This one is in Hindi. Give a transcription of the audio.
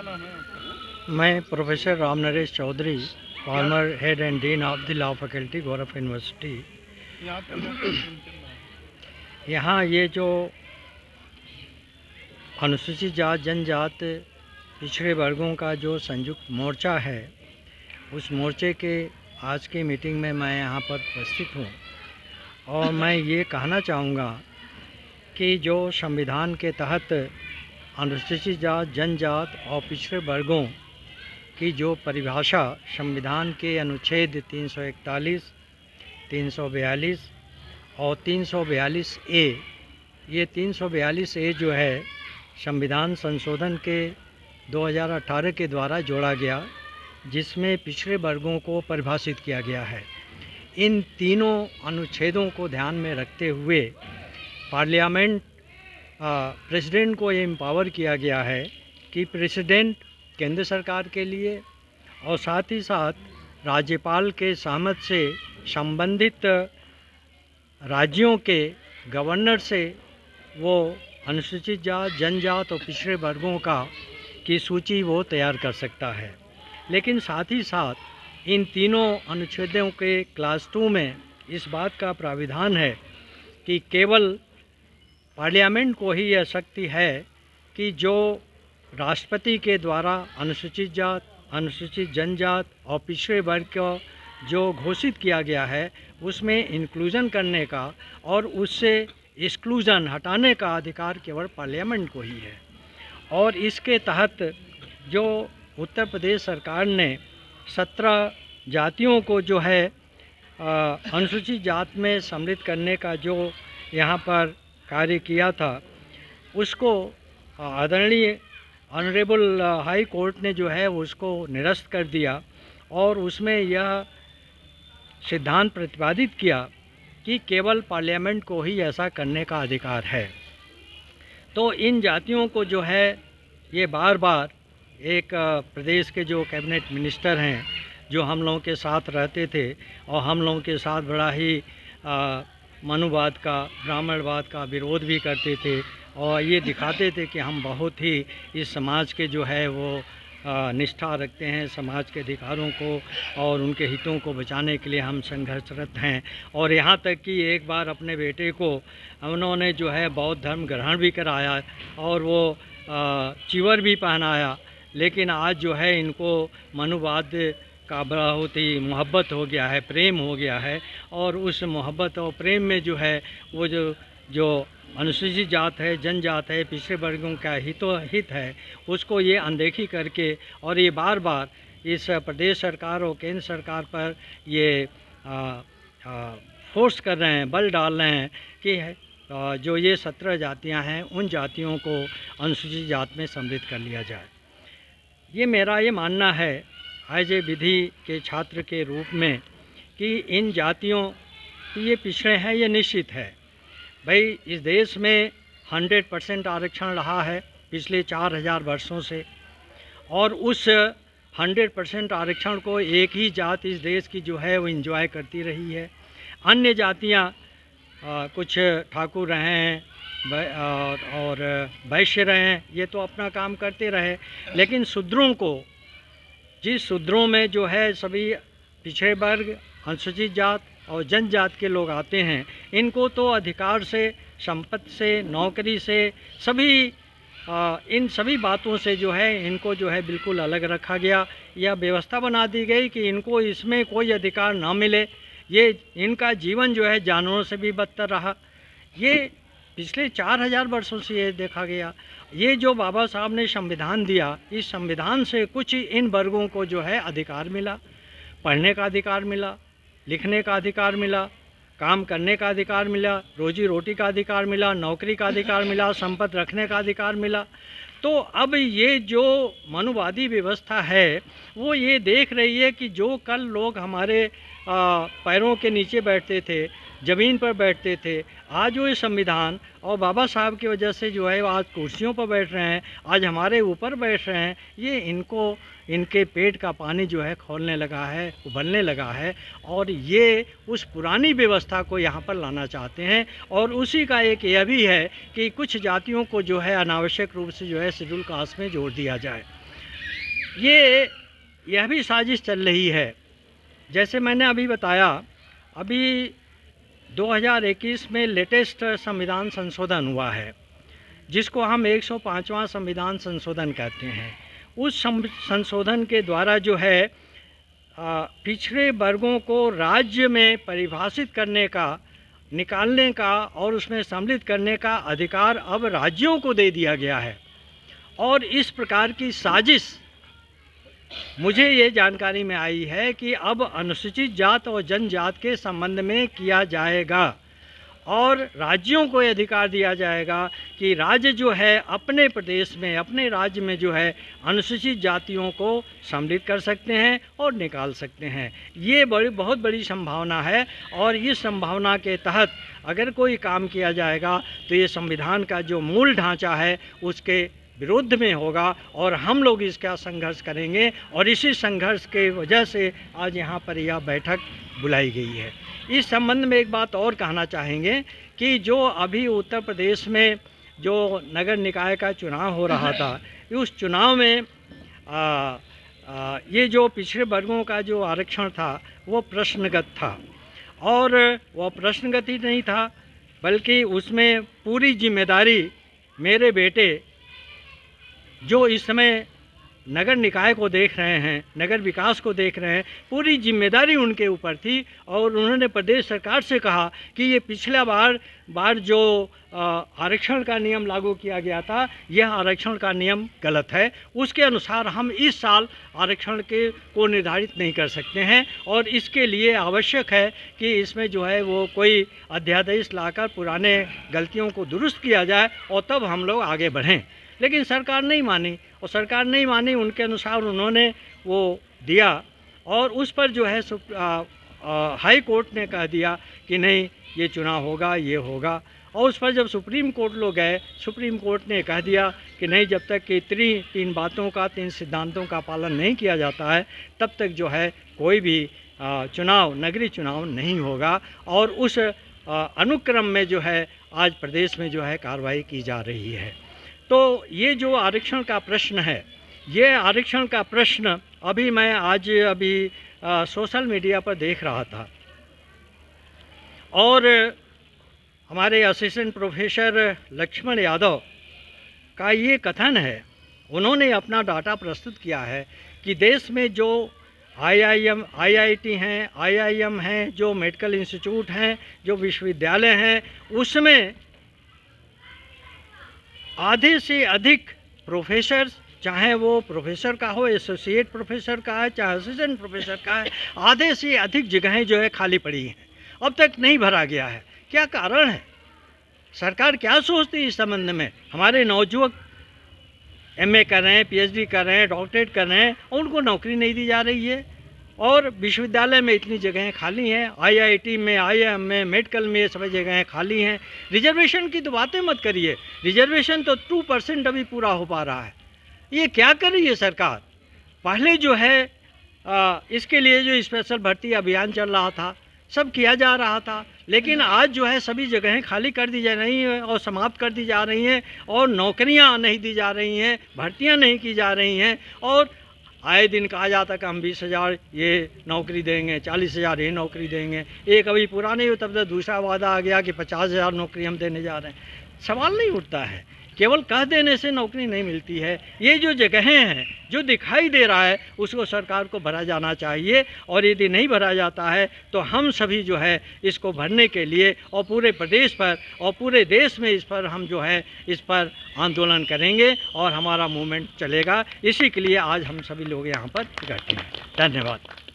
क्या नाम है आपका? मैं professor Ram Naresh Chaudhary, former head and dean of the law faculty, Gaurav university. यहाँ पे क्या कैंपेन चल रहा है? यहाँ ये जो अनुसूचित जात जनजात पिछड़े वर्गों का जो संयुक्त मोर्चा है, उस मोर्चे के आज की मीटिंग में मैं यहाँ पर उपस्थित हूँ और मैं ये कहना चाहूँगा कि जो संविधान के तहत अनुसूचित जात जनजात और पिछड़े वर्गों की जो परिभाषा संविधान के अनुच्छेद 341, 342 और 342 ए, ये 342 ए जो है संविधान संशोधन के 2018 के द्वारा जोड़ा गया, जिसमें पिछड़े वर्गों को परिभाषित किया गया है। इन तीनों अनुच्छेदों को ध्यान में रखते हुए पार्लियामेंट प्रेसिडेंट को ये एम्पावर किया गया है कि प्रेसिडेंट केंद्र सरकार के लिए और साथ ही साथ राज्यपाल के सहमत से संबंधित राज्यों के गवर्नर से वो अनुसूचित जात जनजात और पिछड़े वर्गों की सूची वो तैयार कर सकता है। लेकिन साथ ही साथ इन तीनों अनुच्छेदों के क्लास 2 में इस बात का प्राविधान है कि केवल पार्लियामेंट को ही यह शक्ति है कि जो राष्ट्रपति के द्वारा अनुसूचित जात, अनुसूचित जनजात और पिछड़े वर्ग को जो घोषित किया गया है उसमें इंक्लूजन करने का और उससे एक्सक्लूजन हटाने का अधिकार केवल पार्लियामेंट को ही है। और इसके तहत जो उत्तर प्रदेश सरकार ने 17 जातियों को जो है अनुसूचित जात में सम्मिलित करने का जो यहाँ पर कार्य किया था, उसको आदरणीय ऑनरेबल हाई कोर्ट ने जो है उसको निरस्त कर दिया और उसमें यह सिद्धांत प्रतिपादित किया कि केवल पार्लियामेंट को ही ऐसा करने का अधिकार है। तो इन जातियों को जो है ये बार बार एक प्रदेश के जो कैबिनेट मिनिस्टर हैं, जो हम लोगों के साथ रहते थे और हम लोगों के साथ बड़ा ही मनुवाद का, ब्राह्मणवाद का विरोध भी करते थे और ये दिखाते थे कि हम बहुत ही इस समाज के जो है वो निष्ठा रखते हैं, समाज के अधिकारों को और उनके हितों को बचाने के लिए हम संघर्षरत हैं। और यहाँ तक कि एक बार अपने बेटे को उन्होंने जो है बौद्ध धर्म ग्रहण भी कराया और वो चिवर भी पहनाया। लेकिन आज जो है इनको मनुवाद का बहुत ही मोहब्बत हो गया है, प्रेम हो गया है और उस मोहब्बत और प्रेम में जो है वो जो अनुसूचित जात है, जनजात है, पिछड़े वर्गों का हित है, उसको ये अनदेखी करके और ये बार बार इस प्रदेश सरकार और केंद्र सरकार पर ये फोर्स कर रहे हैं, बल डाल रहे हैं कि जो ये 17 जातियां हैं उन जातियों को अनुसूचित जात में सम्मिलित कर लिया जाए। ये मेरा ये मानना है एज ए विधि के छात्र के रूप में कि इन जातियों की ये पिछड़े हैं, ये निश्चित है। भाई इस देश में 100% आरक्षण रहा है पिछले 4000 वर्षों से और उस 100% आरक्षण को एक ही जात इस देश की जो है वो एंजॉय करती रही है। अन्य जातियां कुछ ठाकुर रहे हैं और वैश्य रहे हैं, ये तो अपना काम करते रहे। लेकिन शूद्रों को, जिस शूद्रों में जो है सभी पिछड़े वर्ग, अनुसूचित जात और जनजात के लोग आते हैं, इनको तो अधिकार से, संपत्ति से, नौकरी से, सभी इन सभी बातों से जो है इनको जो है बिल्कुल अलग रखा गया। यह व्यवस्था बना दी गई कि इनको इसमें कोई अधिकार ना मिले। ये इनका जीवन जो है जानवरों से भी बदतर रहा। ये पिछले 4000 वर्षों से ये देखा गया। ये जो बाबा साहब ने संविधान दिया, इस संविधान से कुछ इन वर्गों को जो है अधिकार मिला, पढ़ने का अधिकार मिला, लिखने का अधिकार मिला, काम करने का अधिकार मिला, रोजी रोटी का अधिकार मिला, नौकरी का अधिकार मिला, संपत्ति रखने का अधिकार मिला। तो अब ये जो मनुवादी व्यवस्था है वो ये देख रही है कि जो कल लोग हमारे पैरों के नीचे बैठते थे, ज़मीन पर बैठते थे, आज वो संविधान और बाबा साहब की वजह से जो है आज कुर्सियों पर बैठ रहे हैं, आज हमारे ऊपर बैठ रहे हैं। ये इनको, इनके पेट का पानी जो है खोलने लगा है, उबलने लगा है और ये उस पुरानी व्यवस्था को यहाँ पर लाना चाहते हैं। और उसी का एक यह भी है कि कुछ जातियों को जो है अनावश्यक रूप से जो है शेड्यूल कास्ट में जोड़ दिया जाए। यह भी साजिश चल रही है। जैसे मैंने अभी बताया, अभी 2021 में लेटेस्ट संविधान संशोधन हुआ है, जिसको हम 105वां संविधान संशोधन कहते हैं। उस संशोधन के द्वारा जो है पिछड़े वर्गों को राज्य में परिभाषित करने का, निकालने का और उसमें सम्मिलित करने का अधिकार अब राज्यों को दे दिया गया है। और इस प्रकार की साजिश मुझे ये जानकारी में आई है कि अब अनुसूचित जात और जनजात के संबंध में किया जाएगा और राज्यों को ये अधिकार दिया जाएगा कि राज्य जो है अपने प्रदेश में, अपने राज्य में जो है अनुसूचित जातियों को सम्मिलित कर सकते हैं और निकाल सकते हैं। ये बहुत बड़ी संभावना है और इस संभावना के तहत अगर कोई काम किया जाएगा तो ये संविधान का जो मूल ढांचा है उसके विरुद्ध में होगा और हम लोग इसका संघर्ष करेंगे। और इसी संघर्ष के वजह से आज यहाँ पर यह बैठक बुलाई गई है। इस संबंध में एक बात और कहना चाहेंगे कि जो अभी उत्तर प्रदेश में जो नगर निकाय का चुनाव हो रहा था, उस चुनाव में ये जो पिछड़े वर्गों का जो आरक्षण था वो प्रश्नगत था। और वह प्रश्नगत ही नहीं था बल्कि उसमें पूरी जिम्मेदारी मेरे बेटे जो इस समय नगर निकाय को देख रहे हैं, नगर विकास को देख रहे हैं, पूरी जिम्मेदारी उनके ऊपर थी। और उन्होंने प्रदेश सरकार से कहा कि ये पिछला बार जो आरक्षण का नियम लागू किया गया था, यह आरक्षण का नियम गलत है। उसके अनुसार हम इस साल आरक्षण को निर्धारित नहीं कर सकते हैं और इसके लिए आवश्यक है कि इसमें जो है वो कोई अध्यादेश लाकर पुराने गलतियों को दुरुस्त किया जाए और तब हम लोग आगे बढ़ें। लेकिन सरकार नहीं मानी और सरकार नहीं मानी, उनके अनुसार उन्होंने वो दिया और उस पर जो है हाई कोर्ट ने कह दिया कि नहीं ये चुनाव होगा, ये होगा। और उस पर जब सुप्रीम कोर्ट लोग गए, सुप्रीम कोर्ट ने कह दिया कि नहीं, जब तक कि तीन बातों का, 3 सिद्धांतों का पालन नहीं किया जाता है तब तक जो है कोई भी चुनाव, नगरीय चुनाव नहीं होगा। और उस अनुक्रम में जो है आज प्रदेश में जो है कार्रवाई की जा रही है। तो ये जो आरक्षण का प्रश्न है, ये आरक्षण का प्रश्न अभी मैं अभी सोशल मीडिया पर देख रहा था और हमारे असिस्टेंट प्रोफेसर लक्ष्मण यादव का ये कथन है, उन्होंने अपना डाटा प्रस्तुत किया है कि देश में जो IIT हैं, IIM हैं, जो मेडिकल इंस्टीट्यूट हैं, जो विश्वविद्यालय हैं, उसमें आधे से अधिक प्रोफेसर, चाहे वो प्रोफेसर का हो, एसोसिएट प्रोफेसर का है, चाहे असिस्टेंट प्रोफेसर का है, आधे से अधिक जगहें जो है खाली पड़ी हैं, अब तक नहीं भरा गया है। क्या कारण है? सरकार क्या सोचती है इस संबंध में? हमारे नौजुवक MA कर रहे हैं, PhD कर रहे हैं, डॉक्टरेट कर रहे हैं और उनको नौकरी नहीं दी जा रही है। और विश्वविद्यालय में इतनी जगहें खाली हैं, IIT में, IIM में, मेडिकल में, ये सभी जगहें खाली हैं। रिजर्वेशन की तो बातें मत करिए, रिजर्वेशन तो 2% अभी पूरा हो पा रहा है। ये क्या कर रही है सरकार? पहले जो है इसके लिए जो स्पेशल भर्ती अभियान चल रहा था, सब किया जा रहा था, लेकिन आज जो है सभी जगहें खाली कर दी जा रही हैं और समाप्त कर दी जा रही हैं और नौकरियां नहीं दी जा रही हैं, भर्तियां नहीं की जा रही हैं। और आए दिन कहा जाता कि हम 20,000 ये नौकरी देंगे, 40,000 ये नौकरी देंगे। एक अभी पूरा नहीं हो तब तक दूसरा वादा आ गया कि 50,000 नौकरी हम देने जा रहे हैं। सवाल नहीं उठता है, केवल कह देने से नौकरी नहीं मिलती है। ये जो जगहें हैं, जो दिखाई दे रहा है, उसको सरकार को भरा जाना चाहिए और यदि नहीं भरा जाता है तो हम सभी जो है इसको भरने के लिए और पूरे प्रदेश पर और पूरे देश में इस पर हम जो है इस पर आंदोलन करेंगे और हमारा मूवमेंट चलेगा। इसी के लिए आज हम सभी लोग यहाँ पर इकट्ठे हैं। धन्यवाद।